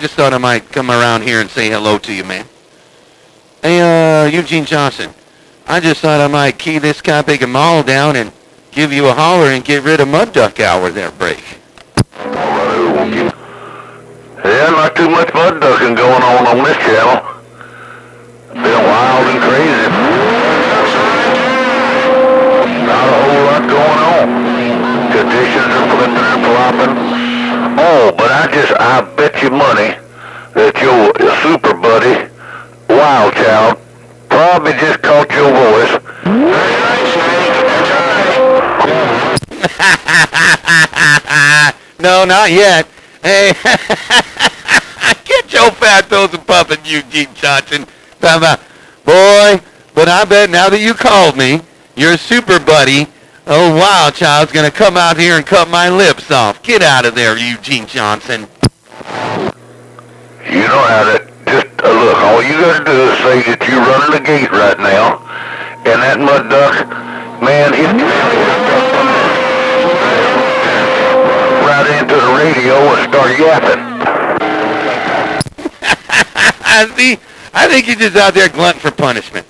Just thought I might come around here and say hello to you, man. Hey, Eugene Johnson. I just thought I might key this big mall down and give you a holler and get rid of Mud Duck Hour there, break. Yeah, not too much mud ducking going on this channel. Been wild and crazy. Not a whole lot going on. Conditions are flipping and flopping. Oh, but I bet you money that your super buddy, Wild Child, probably just caught your voice. No, not yet. Hey, get your fat toes and puffin', Eugene Johnson. Boy, but I bet now that you called me, your super buddy, oh, Wild Child's gonna come out here and cut my lips off. Get out of there, Eugene Johnson. You know how to just look. All you gotta do is say that you're running the gate right now, and that mud duck, man, he's right into the radio and start yapping. I think you're just out there glutton for punishment.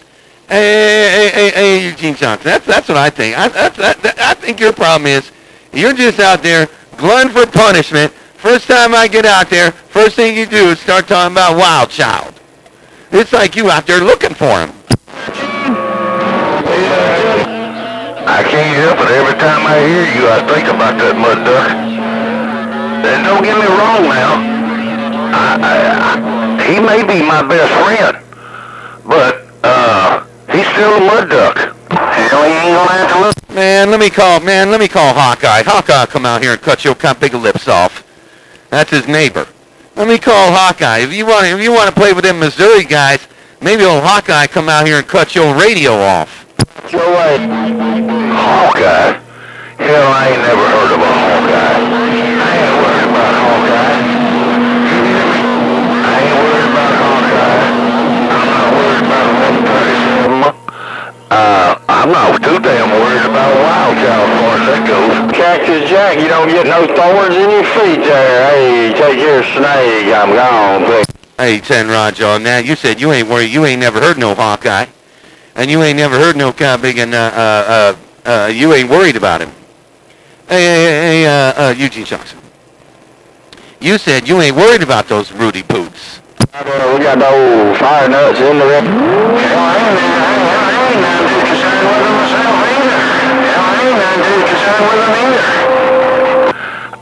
Hey, Eugene Johnson. That's what I think. I think your problem is you're just out there glutton for punishment. First time I get out there, first thing you do is start talking about Wild Child. It's like you out there looking for him. I can't help it. Every time I hear you, I think about that mud duck. And don't get me wrong now. He may be my best friend, but he's still a mud duck. Hell, he ain't gonna have to look. Man, let me call Hawkeye. Hawkeye, come out here and cut your big lips off. That's his neighbor. Let me call Hawkeye. If you want to play with them Missouri guys, maybe old Hawkeye come out here and cut your radio off. Hawkeye? Hell, I ain't never heard of a Hawkeye. I ain't worried about Hawkeye. I ain't worried about Hawkeye. I'm not worried about I'm not too damn worried about Wild Child as far as that goes. Cactus Jack, you don't get no thorns in your feet there. Hey, take your snake, I'm gone. Hey, 10 Roger on that. You said you ain't worried. You ain't never heard no Hawkeye. And you ain't never heard no big and you ain't worried about him. Hey, Eugene Johnson. You said you ain't worried about those Rudy Boots. We got the old fire nuts in the red. I ain't none too concerned with them myself either. I ain't none too concerned with them either.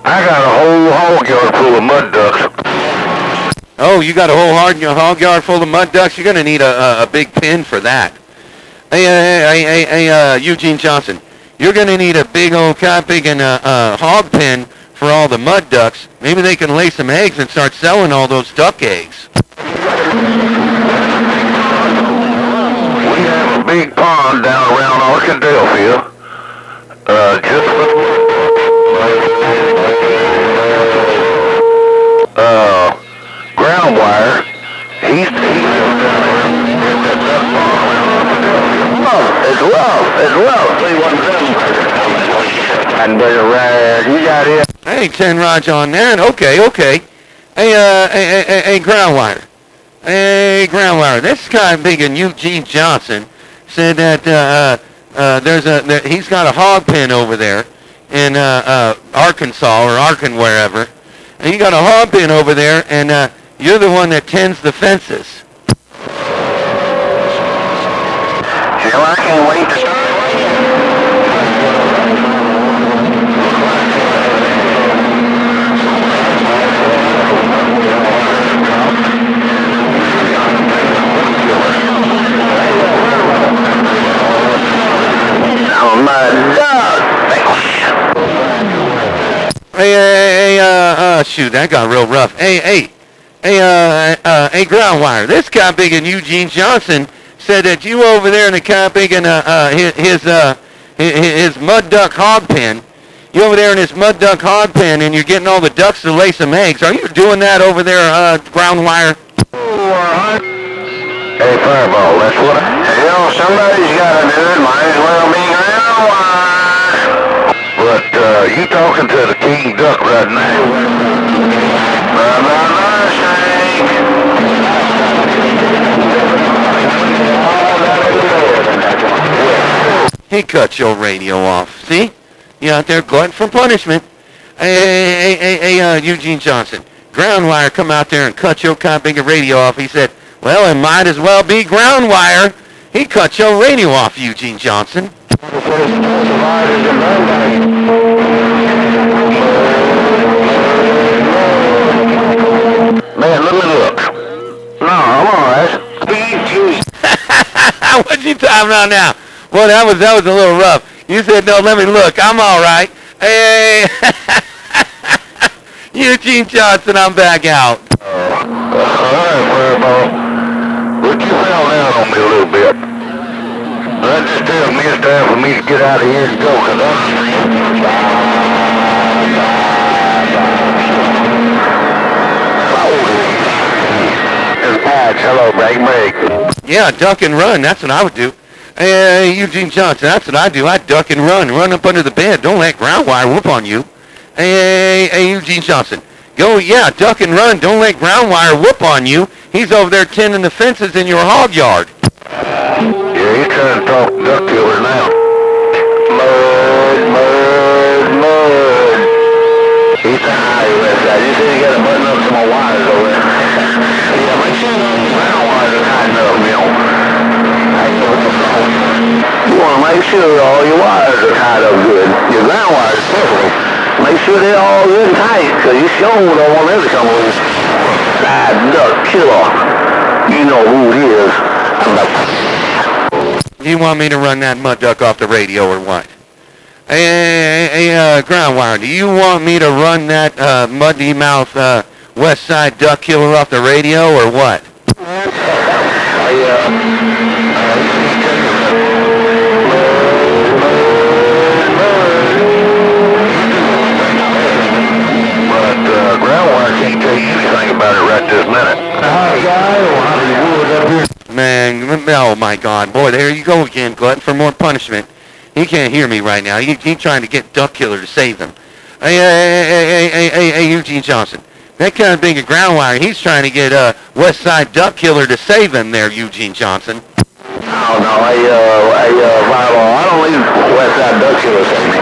I got a whole hog yard full of mud ducks. Oh, you got a whole hog yard full of mud ducks? You're going to need a big pen for that. Hey, Eugene Johnson. You're going to need a big old big and hog pen for all the mud ducks. Maybe they can lay some eggs and start selling all those duck eggs. We have a big pond down around Arkadelphia. Ground wire. He's down there. It's love. See what's and bigger rag. You got it. Hey, 10 Roger on that. Okay. Hey, ground wire. Hey, ground wire. This guy big and Eugene Johnson said that he's got a hog pen over there in Arkansas or Arkan wherever. And you got a hog pen over there, and you're the one that tends the fences. Hell, I can't wait to start. Hey, shoot, that got real rough. Hey, ground wire. This guy big and Eugene Johnson said that you over there in the guy big and his mud duck hog pen. You over there in his mud duck hog pen, and you're getting all the ducks to lay some eggs. Are you doing that over there, ground wire? Hey, Fireball, that's what somebody's got to do it. Might as well be ground wire. But you talking to the king duck right now. he cut your radio off. See? You out there glutton for punishment. Hey, Eugene Johnson. Ground wire come out there and cut your bigger radio off. He said, well, it might as well be ground wire. He cut your radio off, Eugene Johnson. Man, let me look. No, I'm all right. What you talking about now? Well, that was a little rough. You said, no, let me look. I'm all right. Hey, Eugene Johnson, I'm back out. All right, Fireball. Would you settle down on me a little bit? That just tells me it's time for me to get out of here and go, because hello, break. Yeah, duck and run. That's what I would do. Hey, Eugene Johnson, that's what I do. I duck and run. Run up under the bed. Don't let ground wire whoop on you. Hey, Eugene Johnson. Go, yeah, duck and run. Don't let ground wire whoop on you. He's over there tending the fences in your hog yard. Yeah, he's trying to talk duck killer now. Mud. He's high with that. You see, he got to button up some more wires over there. Yeah, make sure those ground wires are tight enough, you know. You want to make sure all your wires are tied up good. Your ground wires, especially. Make sure they're all good and tight, because you sure don't want them to come loose. That duck killer. You know who it is. You want me to run that mud duck off the radio or what? Hey, ground wire, do you want me to run that muddy mouth West Side duck killer off the radio or what? Man, oh my God, boy, there you go again, glutton for more punishment. He can't hear me right now. He's trying to get duck killer to save him. Hey, Eugene Johnson. That kind of big a ground wire. He's trying to get West Side duck killer to save him there, Eugene Johnson. Oh no, I don't leave West Side duck killer to save me.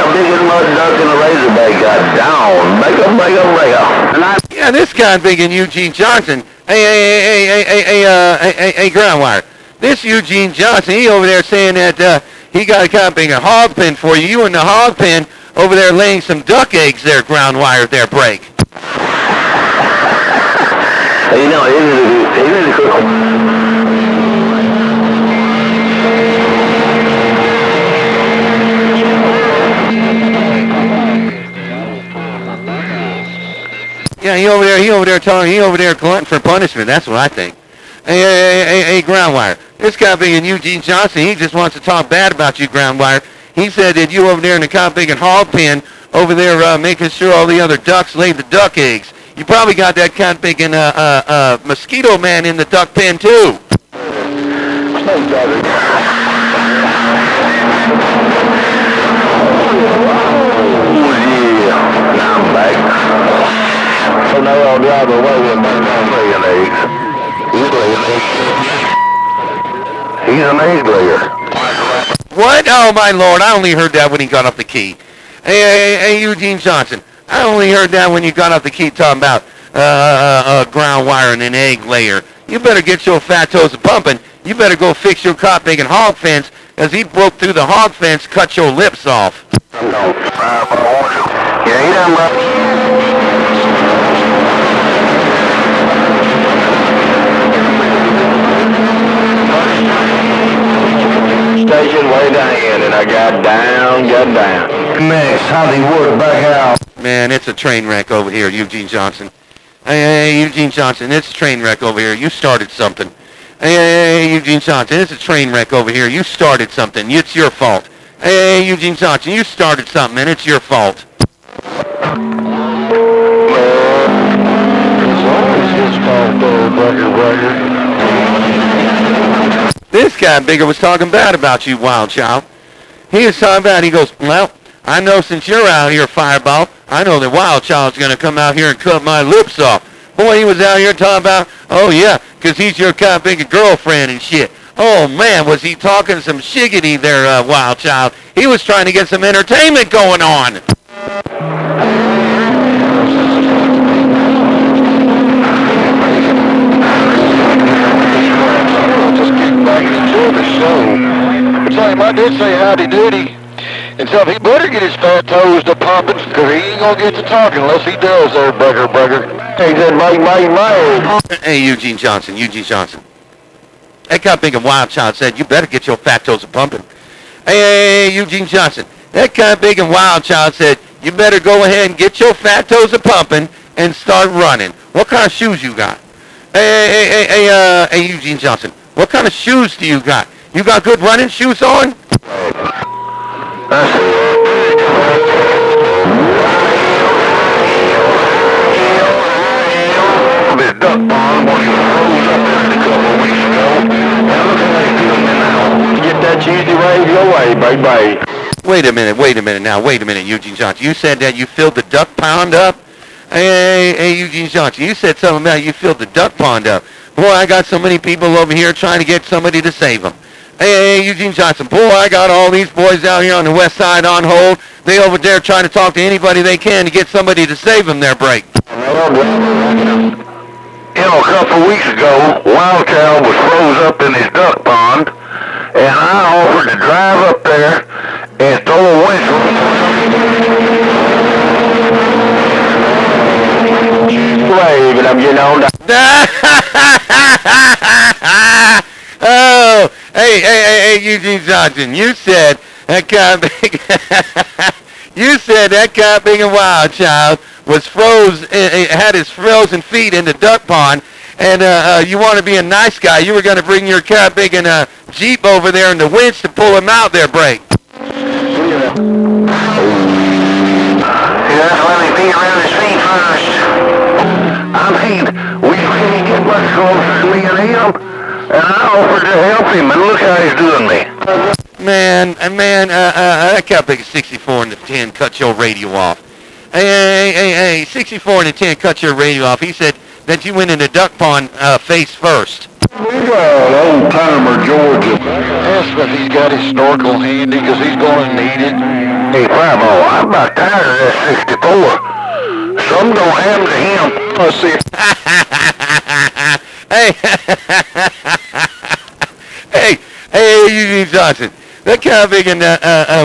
Biggest mud duck in the Razorback got down. Break up. Yeah, this guy big in Eugene Johnson. Hey, ground wire. This Eugene Johnson, he over there saying that he got a kind of big a hog pen for you. You in the hog pen over there laying some duck eggs there, ground wire there, break. Hey, you know, he really cool. Yeah, he over there glutton for punishment. That's what I think. Hey, ground wire. This guy being in Eugene Johnson, he just wants to talk bad about you, ground wire. He said that you over there in the kind of big and hog pen over there making sure all the other ducks lay the duck eggs. You probably got that kind of big and mosquito man in the duck pen too. I'm back. So now I'll drive away with laying eggs. He's laying eggs. He's an egg layer. What? Oh, my Lord. I only heard that when he got off the key. Hey, Eugene Johnson. I only heard that when you got off the key talking about ground wire and an egg layer. You better get your fat toes pumping. You better go fix your cop bacon hog fence, as he broke through the hog fence, cut your lips off. Yeah, he done right. Station way down, and I got down. Man, Hollywood back out. Man, it's a train wreck over here, Eugene Johnson. Hey, Eugene Johnson, it's a train wreck over here. You started something. Hey, Eugene Johnson, it's a train wreck over here. You started something. It's your fault. Hey, Eugene Johnson, you started something, and it's your fault. This guy bigger was talking bad about you, wild child. He was talking bad. He goes, well, I know since you're out here, Fireball, I know that Wild Child's going to come out here and cut my lips off. Boy, he was out here talking about, oh, yeah, 'cause he's your kind of big girlfriend and shit. Oh, man, was he talking some shiggity there, Wild Child. He was trying to get some entertainment going on. Just kick back and enjoy the show. Tell him I did say howdy doody. And tell him he better get his fat toes to popping, because he ain't going to get to talking unless he does there, bugger. He said, mate. Hey, Eugene Johnson. That kind of big and Wild Child said, you better get your fat toes a-pumping. Hey, Eugene Johnson. That kind of big and Wild Child said, you better go ahead and get your fat toes a-pumping and start running. What kind of shoes you got? Hey, Eugene Johnson. What kind of shoes do you got? You got good running shoes on? Get that cheesy wave your way, baby. Wait a minute, Eugene Johnson. You said that you filled the duck pond up? Hey, Eugene Johnson, you said something about you filled the duck pond up. Boy, I got so many people over here trying to get somebody to save them. Hey, Eugene Johnson, boy, I got all these boys out here on the west side on hold. They over there trying to talk to anybody they can to get somebody to save them their break. You know, a couple of weeks ago, Wild Child was froze up in his duck pond, and I offered to drive up there and throw a winch. Waving him, you know. Oh, hey, Eugene Johnson, you said that kind of big, you said that kind of big and Wild Child was had his frozen feet in the duck pond, and you want to be a nice guy. You were going to bring your kind of big and Jeep over there and the winch to pull him out there, break. Yeah, let me be around his feet first. I mean, we can't get much closer to me and him. And I offered to help him, and look how he's doing me. Man, that kind of big 64 and the 10 cut your radio off. Hey, 64 and the 10 cut your radio off. He said that you went in the duck pond face first. Well, old timer Georgia. Ask him if he's got his snorkel handy, because he's going to need it. Hey, Fireball, I'm about tired of that 64. Some don't happen to him. Let's see. Hey, Eugene Johnson. That kind of big and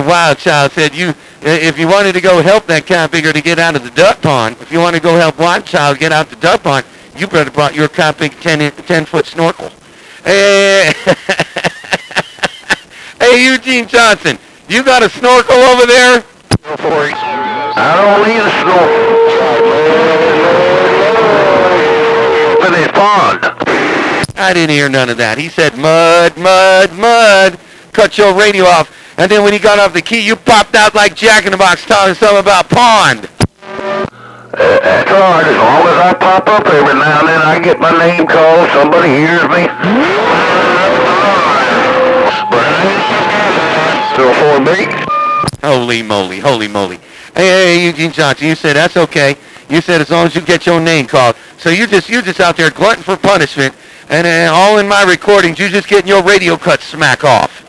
Wild Child said if you wanted to go help that kind of bigger to get out of the duck pond, if you want to go help Wild Child get out the duck pond, you better brought your kind of big 10-foot snorkel. Hey, Eugene Johnson, you got a snorkel over there? I don't need a snorkel. In his pond. I didn't hear none of that. He said, mud. Cut your radio off. And then when he got off the key, you popped out like Jack in the Box talking something about pond. That's all right. As long as I pop up every now and then, I get my name called. Somebody hears me. Still for me. Holy moly. Hey, Eugene Johnson, you said that's okay. You said as long as you get your name called. So you're just out there glutton for punishment. And all in my recordings, you just getting your radio cut smack off.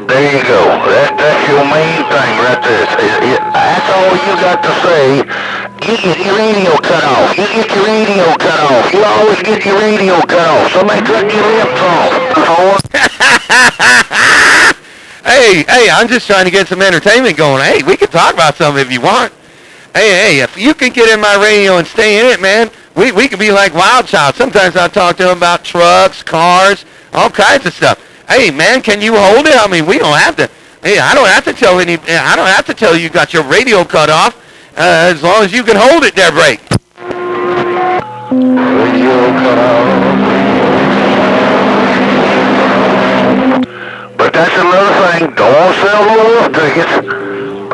There you go. That's your main thing right there. That's all you got to say. You get your radio cut off. You always get your radio cut off. Somebody cut your lips off. Hey, I'm just trying to get some entertainment going. Hey, we can talk about something if you want. Hey, if you can get in my radio and stay in it, man, we can be like Wild Child. Sometimes I talk to him about trucks, cars, all kinds of stuff. Hey, man, can you hold it? I mean, we don't have to. Hey, I don't have to tell you got your radio cut off. As long as you can hold it there, break. Radio cut off. But that's another thing. Don't sell no wolf tickets.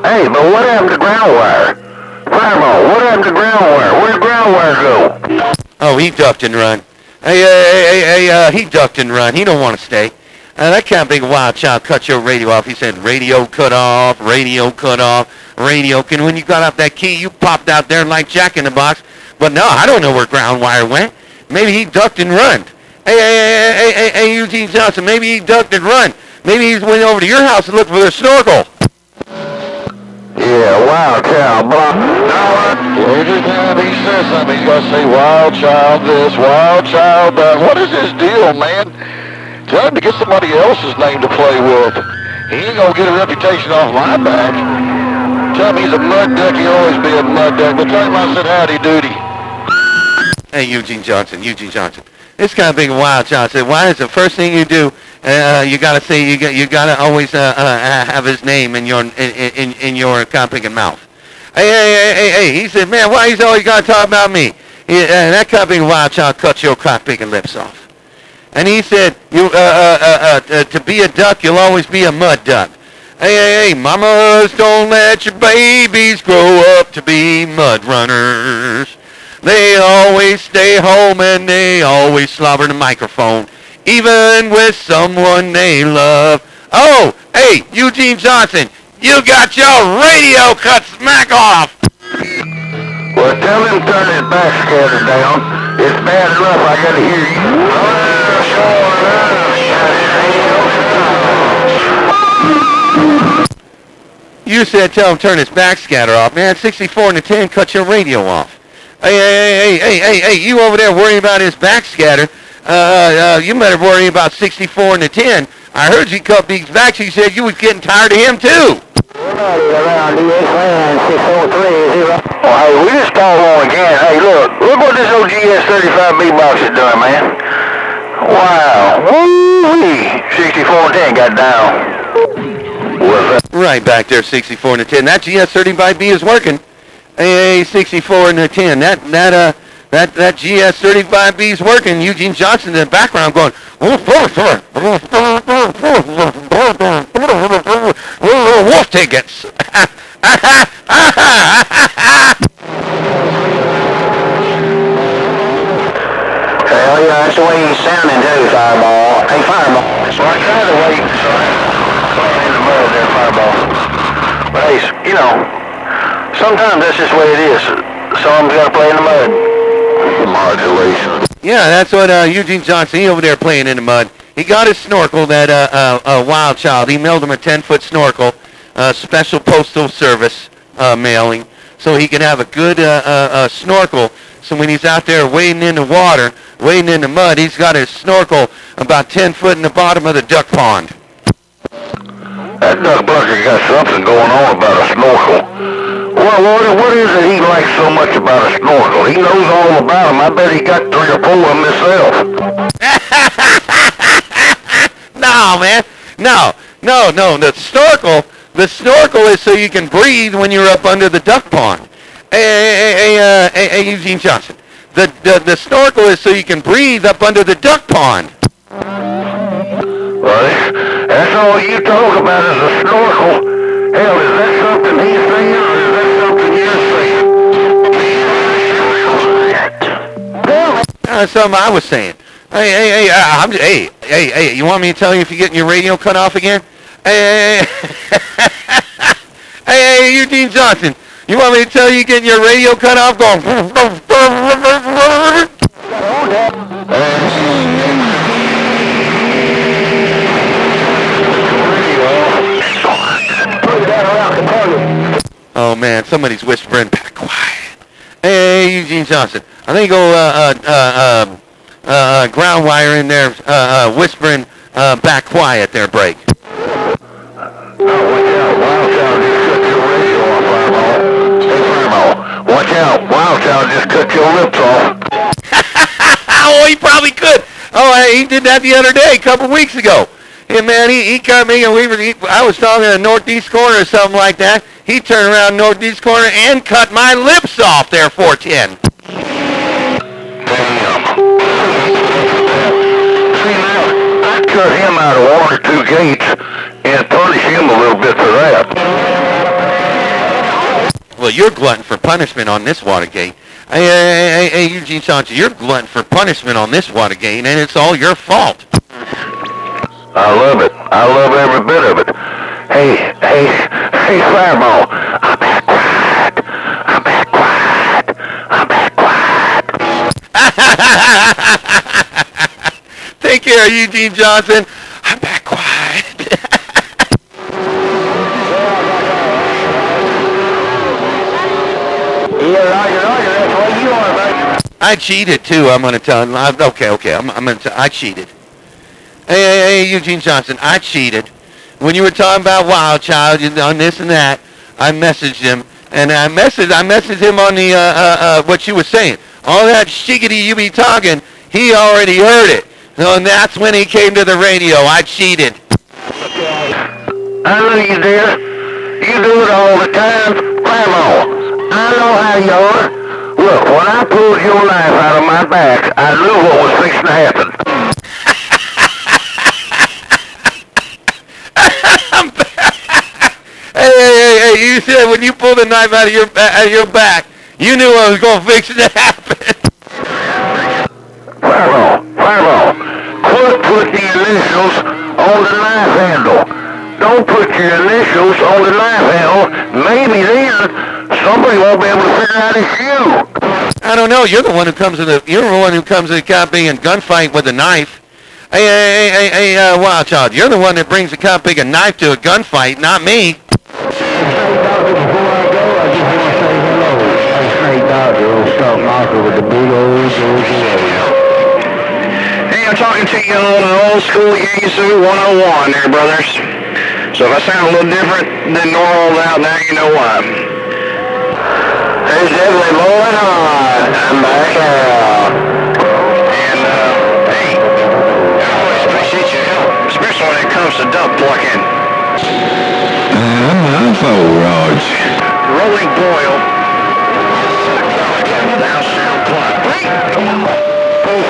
Hey, but what happened to ground wire? Fireball, what happened to ground wire? Where'd ground wire go? Oh, he ducked and run. Hey, he ducked and run. He don't want to stay. That kind of big wild child cut your radio off. He said, radio cut off, radio cut off, radio. And when you got off that key, you popped out there like Jack in the Box. But no, I don't know where ground wire went. Maybe he ducked and run. Hey, Eugene Johnson, maybe he ducked and run. Maybe he went over to your house and looked for a snorkel. Yeah, wild child, blah. Every time he says something, he's got to say, wild child this, wild child that. What is his deal, man? Tell him to get somebody else's name to play with. He ain't going to get a reputation off my back. Tell him he's a mud duck, he'll always be a mud duck. But tell him I said howdy doody. Hey, Eugene Johnson. This kind of big wild child said, why is the first thing you do, you got to say, you got to always have his name in your cock-picking mouth. Hey, he said, man, why he's always got to talk about me? That kind of big wild child cut your cock-picking lips off. And he said, to be a duck, you'll always be a mud duck. Hey, mamas, don't let your babies grow up to be mud runners. They always stay home and they always slobber the microphone, even with someone they love. Oh, hey, Eugene Johnson, you got your radio cut smack off. Well, tell him turn his backscatter down. It's bad enough I gotta hear you. You said tell him turn his backscatter off. Man, 64 and a 10, cut your radio off. Hey, you over there worrying about his backscatter. You better worry about 64 and a 10. I heard you cut these backs. You said you was getting tired of him, too. Oh, hey, we just called on again. Hey, look what this old GS35B box has done, man. Wow. Woo-wee. 64 and 10 got down. Right back there, 64 and a 10. That GS35B is working. Hey, 64 and a 10. That GS35B is working. Eugene Johnson in the background going, wolf tickets. Hell yeah, that's the way he's sounding too, Fireball. Hey, Fireball. So I tried to wait, so playing in the mud there, Fireball. But hey, you know, sometimes that's just the way it is. Someone's got to play in the mud. Modulation. Yeah, that's what Eugene Johnson, he over there playing in the mud. He got his snorkel, that wild child. He mailed him a 10-foot snorkel, special postal service mailing, so he can have a good snorkel. So when he's out there wading in the water, wading in the mud, he's got his snorkel about 10 foot in the bottom of the duck pond. That duck bucker got something going on about a snorkel. Well, what is it he likes so much about a snorkel? He knows all about them. I bet he got 3 or 4 of them himself. No, man. No. The snorkel is so you can breathe when you're up under the duck pond. Hey, Eugene Johnson. The snorkel is so you can breathe up under the duck pond. Well, that's all you talk about is a snorkel. Hell, is that something he's saying or is that something you're saying? That's something I was saying. Hey, you want me to tell you if you're getting your radio cut off again? Hey, Eugene Johnson. You want me to tell you getting your radio cut off going? Oh man, somebody's whispering. Back quiet. Hey, Eugene Johnson. I think go ground wire in there, whispering. Back quiet there, break. Watch out, Wild Child just cut your lips off. Oh, he probably could. Oh, he did that the other day, a couple weeks ago. Yeah, man, he cut me, and I was talking in the northeast corner or something like that. He turned around northeast corner and cut my lips off there, 410. Damn. See, now, I'd cut him out of 1 or 2 gates and punish him a little bit for that. Well, you're glutton for punishment on this Watergate. Hey, Eugene Johnson, you're glutton for punishment on this Watergate, and it's all your fault. I love it. I love every bit of it. Hey, Fireball. I'm back quiet. I'm back quiet. I'm back quiet. Take care, Eugene Johnson. I'm back quiet. Yeah, Roger, that's what you are, buddy. I cheated too. I'm gonna tell him. Okay. I'm gonna tell. I cheated. Hey, Eugene Johnson. I cheated. When you were talking about Wild Child on this and that, I messaged him, and I messaged him on the what you were saying. All that shiggity you be talking, he already heard it. So, and that's when he came to the radio. I cheated. I know you did. You do it all the time. Grandma, I know how you are. Look, when I pulled your knife out of my back, I knew what was fixing to happen. Hey, you said when you pulled the knife out of your back, you knew what was going to fix it to happen. Fireball, quit putting the initials on the knife handle. Don't put your initials on the knife handle. Maybe then somebody won't be able to figure out it's you. I don't know. You're the one who comes to the camping and gunfight with a knife. Hey, Wild Child, you're the one that brings the cop big a knife to a gunfight, not me. Hey, I'm talking to you on an old school Yankee 101 there, brothers. So if I sound a little different than normal now you know why. It's definitely blowing on. I'm back out. And, hey, I always appreciate your help, especially when it comes to dump plucking. I'm for Rog. Rolling boil. Thou shalt pluck. Hey,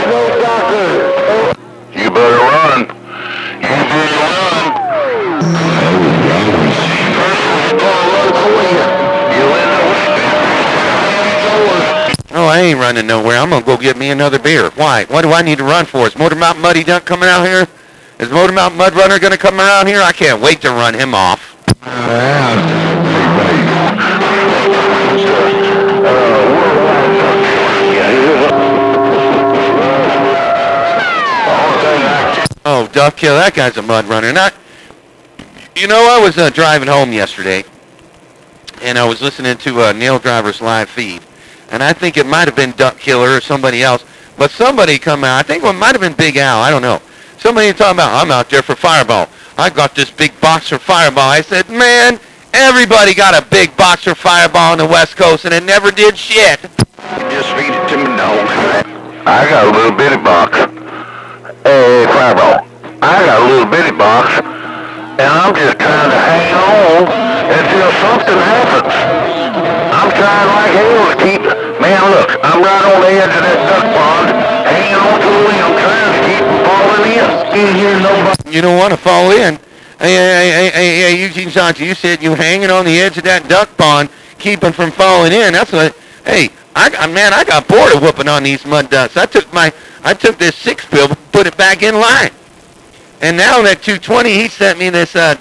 Snow Doctor. You better run. You better run. Oh, I ain't running nowhere. I'm going to go get me another beer. Why? What do I need to run for? Is Motormount Muddy Dunk coming out here? Is Motormount Mud Runner going to come around here? I can't wait to run him off. Oh, Duck Kill, that guy's a mud runner. I was driving home yesterday, and I was listening to Neil Driver's live feed, and I think it might have been Duck Killer or somebody else, but somebody come out. I think it might have been Big Al. I don't know. Somebody talking about, I'm out there for Fireball. I got this big box for Fireball. I said, man, everybody got a big box for Fireball on the West Coast, and it never did shit. Just feed it to my dog. I got a little bitty box. Hey, Fireball, I got a little bitty box, and I'm just trying to hang on until something happens. I'm trying like hell to keep, man, look, I'm right on the edge of that duck pond, hanging on to a limb, trying to keep from falling in. Can't hear nobody. You don't want to fall in. Hey, Eugene Johnson, you said you hanging on the edge of that duck pond, keeping from falling in. That's what, hey, I got bored of whooping on these mud ducks. I took this 6-pill, put it back in line. And now that 220, he sent me this little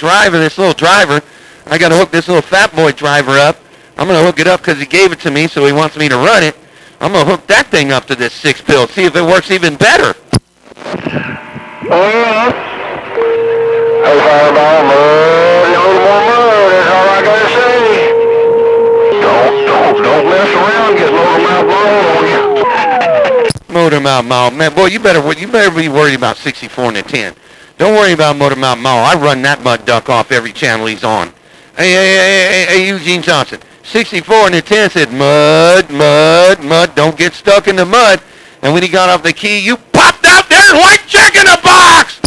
driver. I got to hook this little fat boy driver up. I'm going to hook it up because he gave it to me, so he wants me to run it. I'm going to hook that thing up to this 6-pill, see if it works even better. Oh, yeah. Hey, Fireball, mud, a little more mud, that's all I got to say. Don't mess around, get Motormouth blown on you. Motormouth Mall, man, boy, you better be worried about 64 and a 10. Don't worry about Motormouth Mall. I run that mud duck off every channel he's on. Hey, Eugene Johnson. 64 and a 10 said, mud, don't get stuck in the mud. And when he got off the key, you popped out there and white check in the box!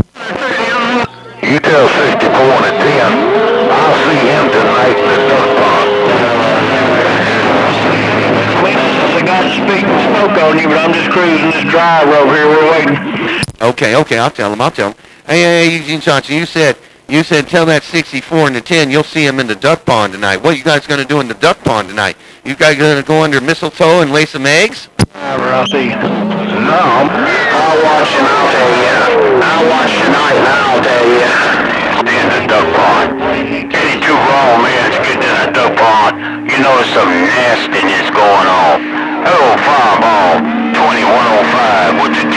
You tell 64 and a 10, I'll see him tonight in the duck pond. I got to speak and smoke on you, but I'm just cruising this drive over here. We're waiting. Okay, I'll tell him. Hey, Eugene Johnson, you said tell that 64 and the 10 you'll see him in the duck pond tonight. What are you guys going to do in the duck pond tonight? You guys going to go under mistletoe and lay some eggs? I'll see. No, I'll watch and I'll tell you. I'll watch tonight and I'll tell you. blasting is going on. Hello, Fireball 2105. What's a 10-5?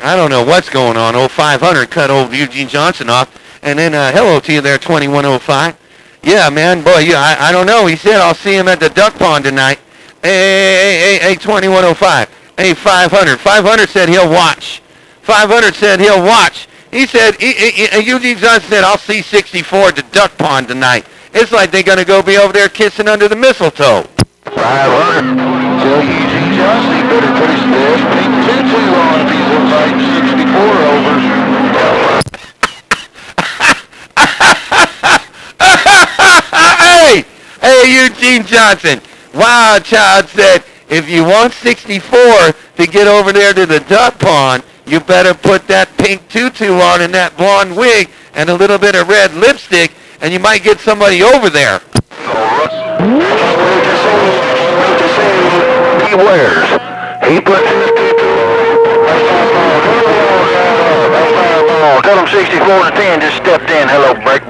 I don't know what's going on. 0500 cut old Eugene Johnson off. And then hello to you there, 2105. Yeah, man, boy, yeah, I don't know. He said I'll see him at the duck pond tonight. Hey, 2105. Hey, 500. 500 said he'll watch. 500 said he'll watch. He said, Eugene Johnson said, I'll see 64 at the duck pond tonight. It's like they're going to go be over there kissing under the mistletoe. 500. Tell Eugene Johnson he better put his best pink tutu on if he's inviting 64 over. Hey, Eugene Johnson. Wild Child said, if you want 64 to get over there to the duck pond, you better put that pink tutu on and that blonde wig and a little bit of red lipstick, and you might get somebody over there. He wears. He puts in the tutu. Tell him 64 to 10 just stepped in. Hello, break.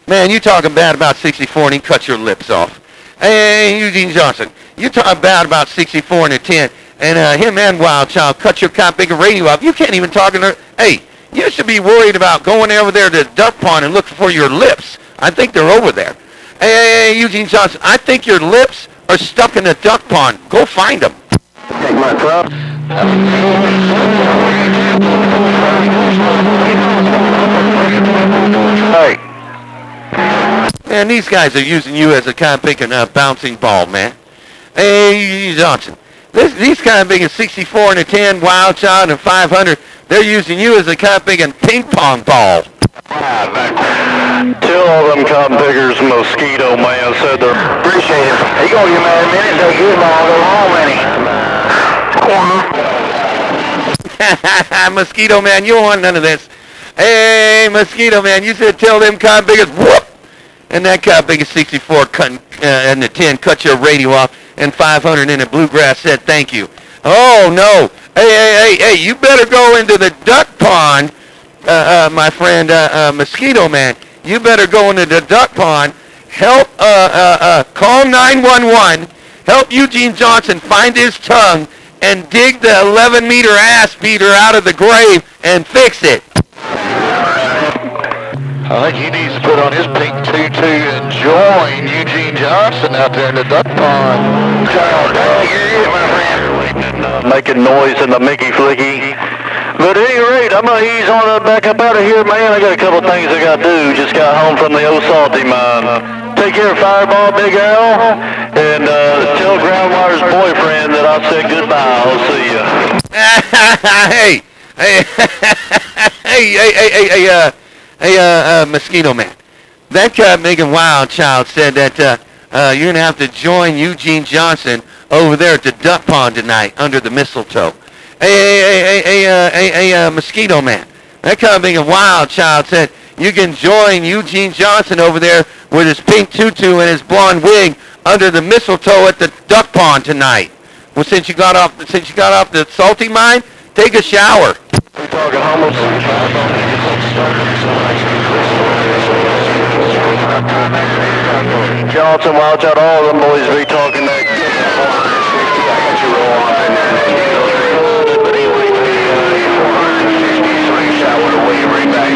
Man, you talking bad about 64 and he cut your lips off. Hey, Eugene Johnson, you talking bad about 64 and a 10, and him and Wild Child cut your cop bigger radio off. You can't even talk to her. Hey, you should be worried about going over there to the duck pond and looking for your lips. I think they're over there. Hey, Eugene Johnson, I think your lips are stuck in the duck pond. Go find them. Take my club. Hey. Man, these guys are using you as a kind of picking bouncing ball, man. Hey, Johnson, these kind of big 64 and a 10, Wild Child and 500, they're using you as a kind of picking ping pong ball. Tell all them cotton pickers Mosquito Man said they're... Appreciate it. He gonna get mad at me and take his ball go home, ain't he? Mosquito Man, you don't want none of this. Hey, Mosquito Man, you said tell them cotton pickers, whoop! And that cop big 64 cutting and the 10 cut your radio off, and 500 in the bluegrass said thank you. Oh no! Hey! You better go into the duck pond, my friend Mosquito Man. You better go into the duck pond. Help call 911. Help Eugene Johnson find his tongue and dig the 11-meter ass beater out of the grave and fix it. I think he needs to put on his pink tutu and join Eugene Johnson out there in the duck pond. Making noise in the Mickey Flicky. But at any rate, I'm going to ease on back up out of here, man. I got a couple things I got to do. Just got home from the old salty mine. Take care of Fireball, Big Al. And tell Groundwater's boyfriend that I said goodbye. I'll see you. Hey, Mosquito Man. That guy making Wild Child said that you're going to have to join Eugene Johnson over there at the duck pond tonight under the mistletoe. Hey, Mosquito Man. That guy making Wild Child said you can join Eugene Johnson over there with his pink tutu and his blonde wig under the mistletoe at the duck pond tonight. Well, since you got off the salty mine, take a shower. We talking almost. Johnson, Wild Child, all of them boys be talking that. I got you roll off in there. But anyway, 463 shower away right back.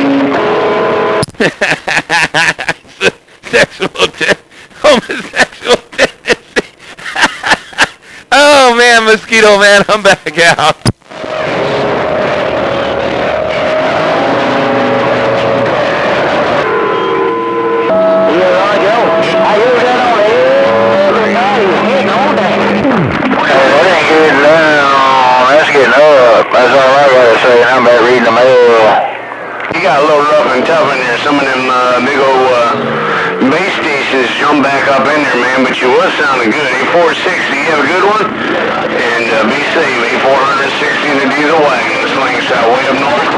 Homosexual tendency. Oh man, Mosquito Man, I'm back out. That's all I gotta say. I'm about reading the mail. You got a little rough and tough in there. Some of them big old base stations jump back up in there, man. But you was sounding good. 846, you have a good one? And be safe. 8460 in the diesel wagon. The slingshot way up north.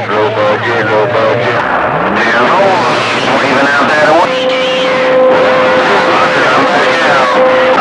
Go bug, yeah, go bug, yeah. Damn, hold on. Even out that way. I'm back out.